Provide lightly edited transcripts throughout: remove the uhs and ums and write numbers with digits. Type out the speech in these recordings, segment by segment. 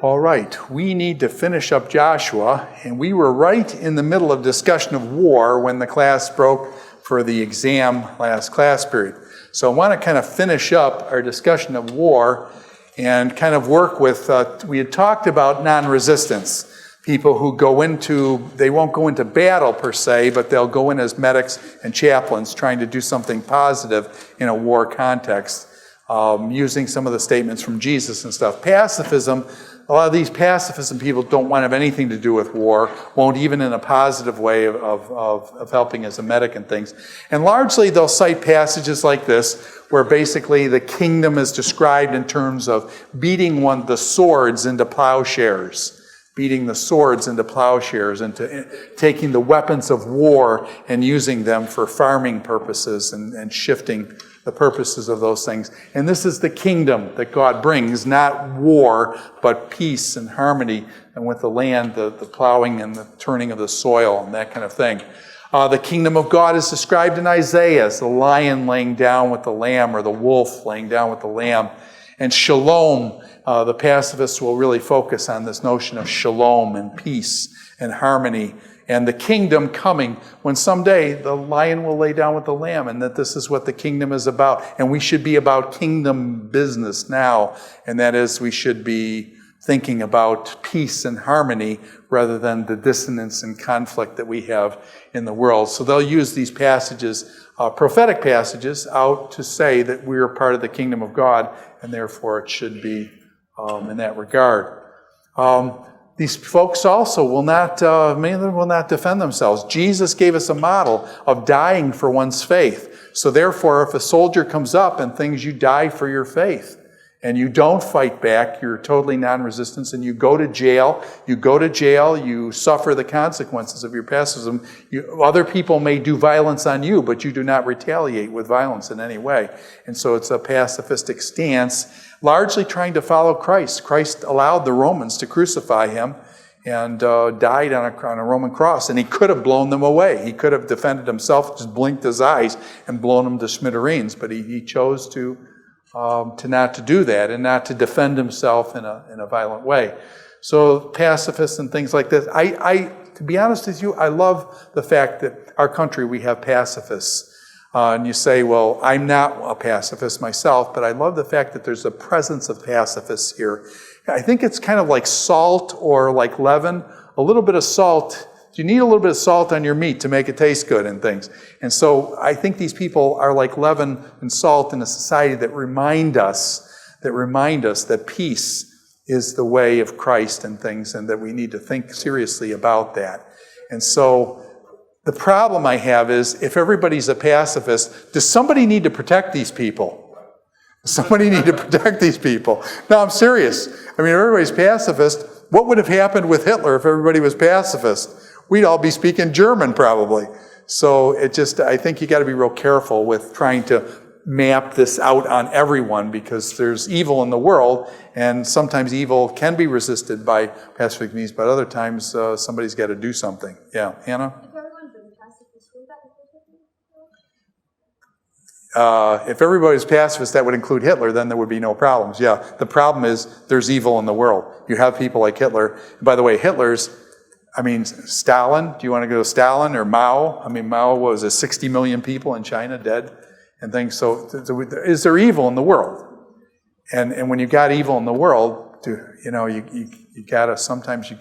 All right, we need to finish up Joshua, and we were right in the middle of discussion of war when the class broke for the exam last class period. So I want to kind of finish up our discussion of war and kind of work with, we had talked about non-resistance. People who they won't go into battle per se, but they'll go in as medics and chaplains trying to do something positive in a war context, using some of the statements from Jesus and stuff. Pacifism, a lot of these pacifism people don't want to have anything to do with war, won't even in a positive way of helping as a medic and things. And largely they'll cite passages like this, where basically the kingdom is described in terms of beating the swords into plowshares. Beating the swords into plowshares, into taking the weapons of war and using them for farming purposes and shifting the purposes of those things. And this is the kingdom that God brings, not war, but peace and harmony, and with the land, the plowing and the turning of the soil and that kind of thing. The kingdom of God is described in Isaiah as the lion laying down with the lamb, or the wolf laying down with the lamb. And shalom, the pacifists will really focus on this notion of shalom and peace and harmony and the kingdom coming when someday the lion will lay down with the lamb, and that this is what the kingdom is about. And we should be about kingdom business now, and that is we should be thinking about peace and harmony rather than the dissonance and conflict that we have in the world. So they'll use these passages, prophetic passages, out to say that we are part of the kingdom of God, and therefore it should be in that regard. These folks also will not, many of them will not defend themselves. Jesus gave us a model of dying for one's faith. So therefore, if a soldier comes up and thinks you die for your faith, and you don't fight back, you're totally non-resistance, and you go to jail, you suffer the consequences of your pacifism. Other people may do violence on you, but you do not retaliate with violence in any way. And so it's a pacifistic stance, largely trying to follow Christ. Christ allowed the Romans to crucify him and died on a Roman cross, and he could have blown them away. He could have defended himself, just blinked his eyes and blown them to smithereens, but he chose to not to do that and not to defend himself in a violent way. So pacifists and things like this. To be honest with you, I love the fact that our country, we have pacifists. And you say, well, I'm not a pacifist myself, but I love the fact that there's a presence of pacifists here. I think it's kind of like salt or like leaven. A little bit of salt. You need a little bit of salt on your meat to make it taste good and things. And so I think these people are like leaven and salt in a society that remind us that peace is the way of Christ and things, and that we need to think seriously about that. And so the problem I have is, if everybody's a pacifist, does somebody need to protect these people? Somebody need to protect these people. No, I'm serious. I mean, everybody's pacifist. What would have happened with Hitler if everybody was pacifist? We'd all be speaking German probably. So I think you got to be real careful with trying to map this out on everyone, because there's evil in the world, and sometimes evil can be resisted by pacific means, but other times somebody's got to do something. Yeah, Hannah? If everybody's pacifist, that would include Hitler, then there would be no problems. Yeah, the problem is there's evil in the world. You have people like Hitler. By the way, Stalin, do you want to go to Stalin or Mao? Mao was 60 million people in China dead and things. So is there evil in the world? And when you got evil in the world, sometimes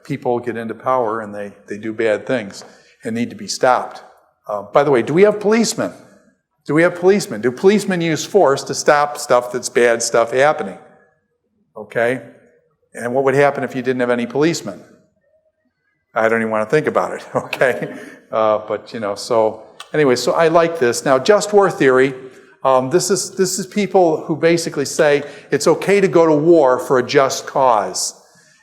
people get into power and they do bad things and need to be stopped. By the way, do we have policemen? Do policemen use force to stop that's bad stuff happening? Okay? And what would happen if you didn't have any policemen? I don't even want to think about it, okay? So I like this. Now, just war theory, this is people who basically say it's okay to go to war for a just cause.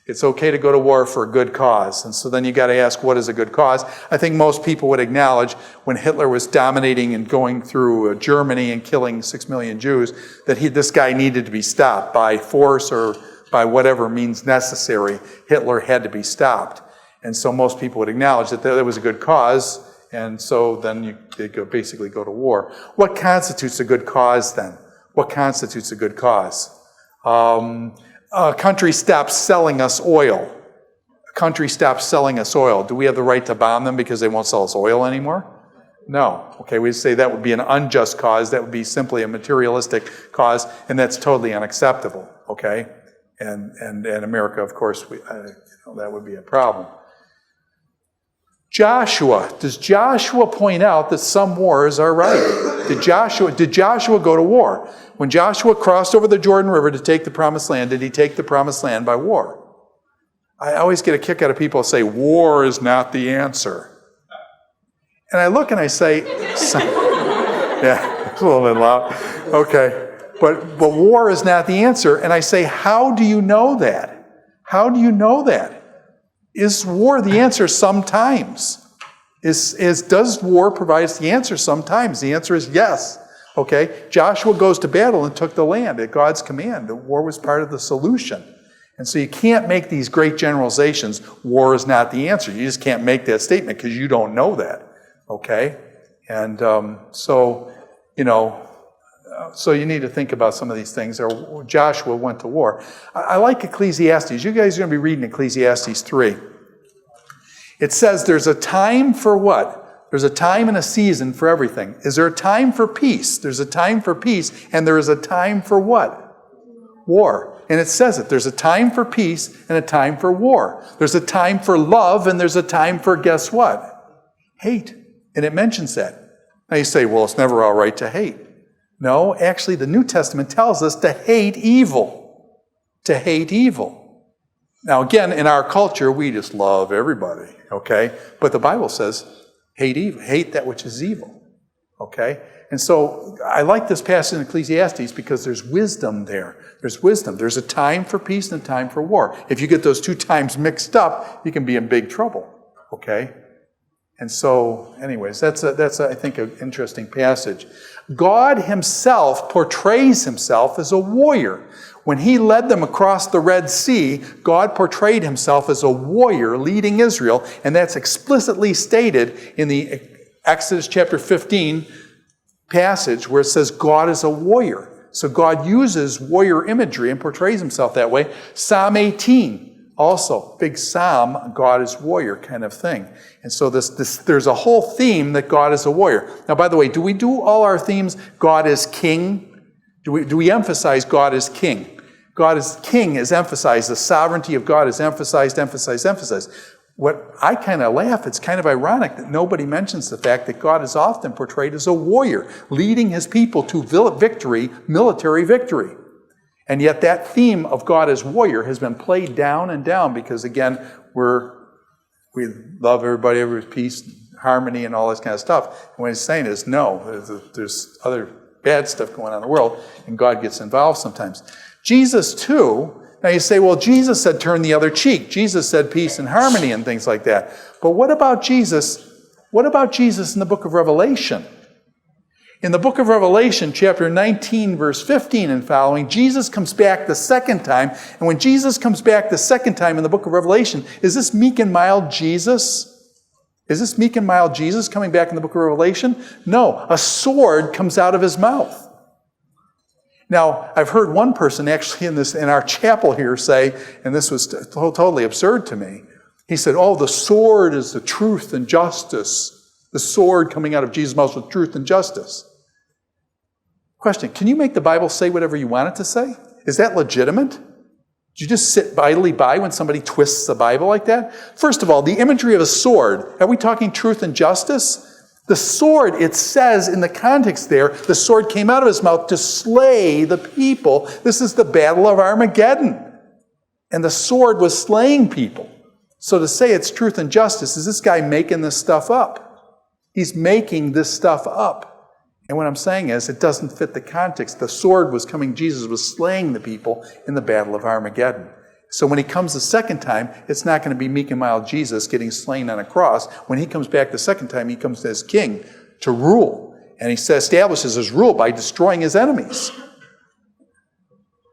It's okay to go to war for a good cause. And so then you got to ask, what is a good cause? I think most people would acknowledge when Hitler was dominating and going through Germany and killing 6 million Jews, that this guy needed to be stopped by force or by whatever means necessary. Hitler had to be stopped. And so most people would acknowledge that there was a good cause, and so then they basically go to war. What constitutes a good cause then? What constitutes a good cause? a country stops selling us oil. A country stops selling us oil. Do we have the right to bomb them because they won't sell us oil anymore? No. Okay, we'd say that would be an unjust cause. That would be simply a materialistic cause, and that's totally unacceptable. Okay, and America, of course, that would be a problem. Joshua. Does Joshua point out that some wars are right? Did Joshua go to war? When Joshua crossed over the Jordan River to take the Promised Land, did he take the Promised Land by war? I always get a kick out of people who say, war is not the answer. And I look and I say, yeah, it's a little bit loud. Okay. But war is not the answer. And I say, how do you know that? How do you know that? Is war the answer sometimes? Does war provide the answer sometimes? The answer is yes. Okay? Joshua goes to battle and took the land at God's command. The war was part of the solution. And so you can't make these great generalizations, war is not the answer. You just can't make that statement because you don't know that. Okay? And so you need to think about some of these things. Joshua went to war. I like Ecclesiastes. You guys are going to be reading Ecclesiastes 3. It says there's a time for what? There's a time and a season for everything. Is there a time for peace? There's a time for peace, and there is a time for what? War. And it says it. There's a time for peace and a time for war. There's a time for love, and there's a time for, guess what? Hate. And it mentions that. Now you say, well, it's never all right to hate. No, actually, the New Testament tells us to hate evil. To hate evil. Now, again, in our culture, we just love everybody, okay? But the Bible says, hate evil. Hate that which is evil, okay? And so I like this passage in Ecclesiastes because there's wisdom there. There's wisdom. There's a time for peace and a time for war. If you get those two times mixed up, you can be in big trouble, okay? And so, anyways, that's I think, an interesting passage. God himself portrays himself as a warrior. When he led them across the Red Sea, God portrayed himself as a warrior leading Israel, and that's explicitly stated in the Exodus chapter 15 passage where it says God is a warrior. So God uses warrior imagery and portrays himself that way. Psalm 18. Also, big psalm, God is warrior kind of thing. And so there's a whole theme that God is a warrior. Now, by the way, do we do all our themes, God is king? Do we emphasize God is king? God is king is emphasized. The sovereignty of God is emphasized. What I kind of laugh, it's kind of ironic that nobody mentions the fact that God is often portrayed as a warrior, leading his people to victory, military victory. And yet that theme of God as warrior has been played down and down because, again, we love everybody, everybody's peace, harmony, and all this kind of stuff. And what he's saying is, no, there's other bad stuff going on in the world, and God gets involved sometimes. Jesus, too, now you say, well, Jesus said turn the other cheek. Jesus said peace and harmony and things like that. But what about Jesus? What about Jesus in the book of Revelation? In the book of Revelation, chapter 19, verse 15 and following, Jesus comes back the second time. And when Jesus comes back the second time in the book of Revelation, is this meek and mild Jesus? Is this meek and mild Jesus coming back in the book of Revelation? No, a sword comes out of his mouth. Now, I've heard one person actually in our chapel here say, and this was totally absurd to me, he said, oh, the sword is the truth and justice. The sword coming out of Jesus' mouth with truth and justice. Question, can you make the Bible say whatever you want it to say? Is that legitimate? Do you just sit idly by when somebody twists the Bible like that? First of all, the imagery of a sword, are we talking truth and justice? The sword, it says in the context there, the sword came out of his mouth to slay the people. This is the battle of Armageddon. And the sword was slaying people. So to say it's truth and justice, is this guy making this stuff up? He's making this stuff up. And what I'm saying is, it doesn't fit the context. The sword was coming, Jesus was slaying the people in the battle of Armageddon. So when he comes the second time, it's not going to be meek and mild Jesus getting slain on a cross. When he comes back the second time, he comes as king to rule. And he establishes his rule by destroying his enemies.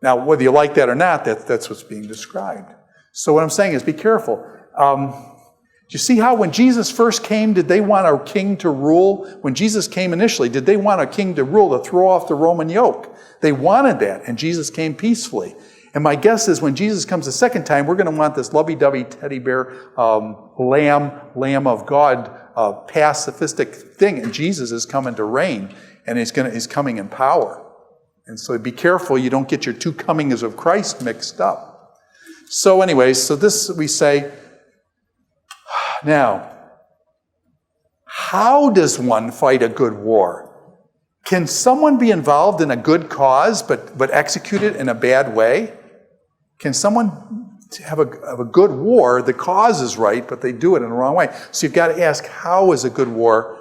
Now, whether you like that or not, that's what's being described. So what I'm saying is, be careful. Do you see how when Jesus first came, did they want a king to rule? When Jesus came initially, did they want a king to rule, to throw off the Roman yoke? They wanted that, and Jesus came peacefully. And my guess is when Jesus comes the second time, we're going to want this lovey-dovey teddy bear, Lamb of God, pacifistic thing. And Jesus is coming to reign, and he's coming in power. And so be careful you don't get your two comings of Christ mixed up. So anyways, so this we say, now, how does one fight a good war? Can someone be involved in a good cause but execute it in a bad way? Can someone have a good war, the cause is right, but they do it in the wrong way? So you've got to ask, how is a good war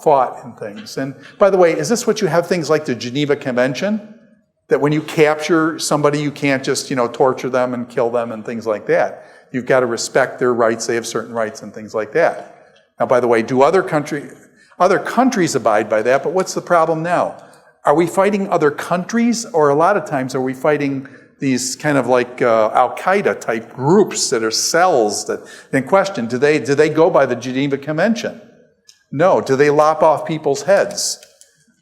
fought and things? And by the way, is this what you have things like the Geneva Convention? That when you capture somebody, you can't just, torture them and kill them and things like that. You've got to respect their rights. They have certain rights and things like that. Now, by the way, do other countries abide by that? But what's the problem now? Are we fighting other countries, or a lot of times are we fighting these kind of like Al-Qaeda type groups that are cells that, in question, do they go by the Geneva Convention? No. Do they lop off people's heads?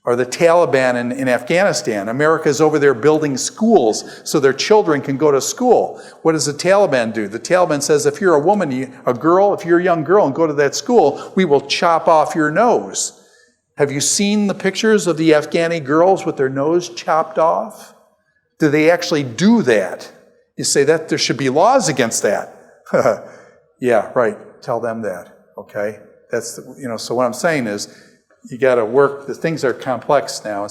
Or the Taliban in Afghanistan. America's over there building schools so their children can go to school. What does the Taliban do? The Taliban says if you're a woman, if you're a young girl and go to that school, we will chop off your nose. Have you seen the pictures of the Afghani girls with their nose chopped off? Do they actually do that? You say that there should be laws against that. Yeah, right. Tell them that. Okay? That's so what I'm saying is you got to work. The things are complex now.